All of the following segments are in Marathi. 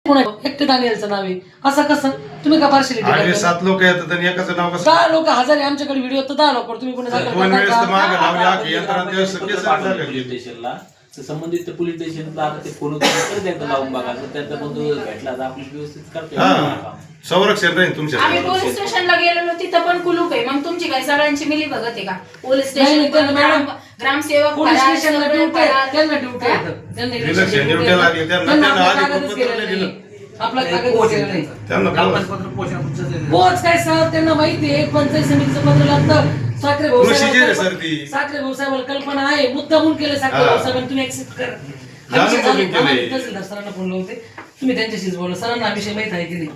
एकटे दानियलचं नाव आहे असं कसं तुम्ही का पार्शलिटी आणि 7 लोक येतात आणि एकाचं नाव कसं 10 लोक हजार आहे आमच्याकडे व्हिडिओ तर 10 लोक तुम्ही कोणी दाखल दोन वेळेस तर मागे लावले करता आखी यंत्रणा ते सगळे सांगितलं पोलीस स्टेशनला तर संबंधित पोलीस स्टेशनला आता ते फोन परत एकदा लावून बघा जर त्यांचा बंधू भेटला तर आपली व्यवस्थित करतो हा संरक्षण राहील तुमच्या आम्ही पोलीस स्टेशनला गेलेलो तिथं पण कुलूप आहे मग तुमची काय सगळ्यांची मिली बघत आहे का पोलीस नाही, स्टेशन त्यांना मॅडम, ग्रामसेवक पोलीस फरार, स्टेशनला सगळे ड्युटी फरार. त्यांना ड्युटी त्यांना इलेक्शन ड्युटी लागली त्यांना आपला आधी कागदच पत्र केलेलं नाही नाही. दिलं आपला कागदच केलेला नाही त्यांना पोच काय सर त्यांना माहिती आहे पंचायत समितीचं पत्र लागतं साखरे Procedure आहे सर ती. साखरे भाऊसाहेबाला कल्पना आहे मुद्दामून केले साखरे हा. भाऊसाहेबांनी तुम्ही ऍक्सेप्ट करा जाणून बुजून केलंय. तहसीलदार सरांना फोन लावते तुम्ही त्यांच्याशीच बोला सरांना हा विषय माहित आहे की नाही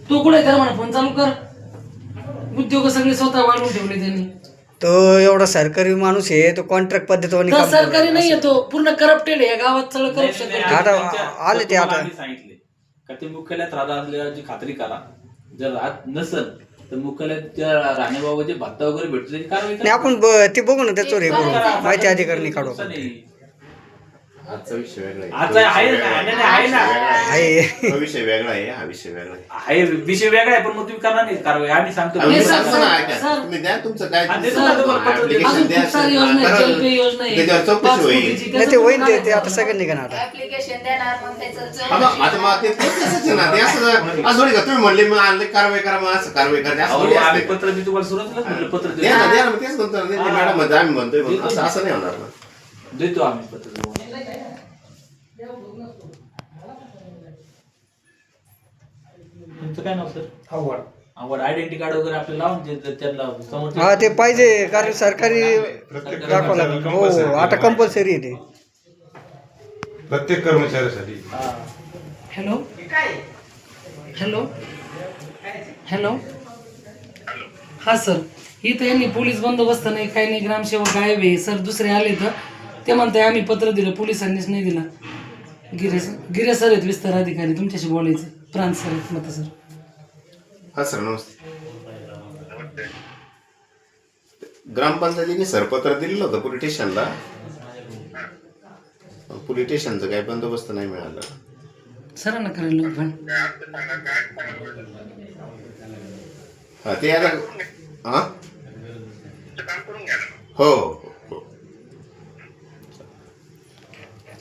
तू कुठे कर म्हणा फोन चालू कर उद्योग सगळे स्वतः वाढवून ठेवले त्यांनी तो एवढा सरकारी माणूस आहे तो कॉन्ट्रॅक्ट पद्धतीने तर काम सरकारी करतो. नाही तो पूर्ण करप्टेड आहे गावात सगळं करप्शन आता आले ते आता. सांगितले का ते मुख्यालयात राहत असल्याची खात्री करा जर राहत नसल तर मुख्यालयात त्या राहण्याबाबत भत्ता वगैरे भेटतो त्याची कारवाई नाही करा. आपण ते बघू ना त्याच्यावर हे करू माहिती अधिकाऱ्यांनी काढू नुकसान आहे. आजचा विषय वेगळा आहे. आता आहे ना आहे ना आहे हा विषय वेगळा आहे हा विषय वेगळा आहे. आहे विषय वेगळा आहे पण मग तुम्ही करणार नाही कारवाई आम्ही सांगतो आम्ही हे सर, सांगतो ना, सर, ऐका. सर. तुम्ही द्या तुमचं काय हा, देतो ना तुम्हाला पत्र देतो. application अजून द्या, खूप सारी सर. योजना आहे, कारण जलपे योजना आहे त्याच्यावर चौकशी पाच होईल. कोटीची, नाही ते त्याचं होईल काय ते आता सगळं निघणार आता ऍप्लिकेशन देणार मग त्याचं हा, मग आता मग ते तसंच आहे ना ते असं थोडी का तुम्ही म्हणले मग आणले कारवाई करा मग असं कारवाई करा असं अहो, थोडी आम्ही असते. पत्र मी तुम्हाला सुरुवातीलाच म्हटलं पत्र द्या ना देतो द्या ना मग तेच म्हणतो ना, ते मॅडम म्हणतो आम्ही म्हणतोय म्हणून असं असं नाही होणार ना. देतो आम्ही पत्र तुम्हाला. तुमचं काय नाव सर आवड आयडेंटिटी कार्ड वगैरे आपल्याला लावून त्यांना समोर हा ते पाहिजे कारण सरकारी प्रत्येक दाखवावं लागेल हो कर्मचाऱ्याला आता कंपल्सरी आहे ते प्रत्येक कर्मचाऱ्यासाठी हॅलो हॅलो हॅलो हा सर इथं यांनी पोलीस बंदोबस्त नाही काही नाही ग्रामसेवक गायब आहे सर दुसरे आले तर ते म्हणताय आम्ही पत्र दिलं पोलिसांनीच नाही दिला गिरे सर आहेत विस्तार अधिकारी तुमच्याशी बोलायचं प्रांत सर आहेत मत सर हा सर नमस्ते. ग्रामपंचायतीने सरपत्र दिलेलं होतं पोलीस स्टेशनला पोलीस स्टेशनचं काही बंदोबस्त नाही मिळाला. सरांना करायला पण हा ते आता हा हो हो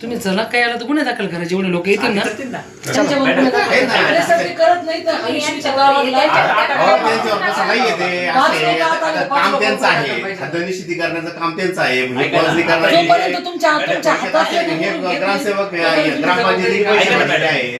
तुम्ही चला काय आला तर गुन्हे दाखल करा जेवढे लोक येतील ना करतील ना. त्यांच्यावर गुन्हे दाखल करा. अरे सर, ते करत नाही तर आयुष्याच्या गावाला हो, त्यांच्यावर तसं नाहीये ते पाच असं लोकं आता आहे. आले, पाच काम लोकं त्यांचं आता आहे पाहिजे. खातनिश्चिती करण्याचं काम त्यांचं आहे ऐका ना. मोजणी करण्याची जोपर्यंत तुमच्या हातात ग्रामसेवक ग्रामपंचायती पैसे भरलेले आहे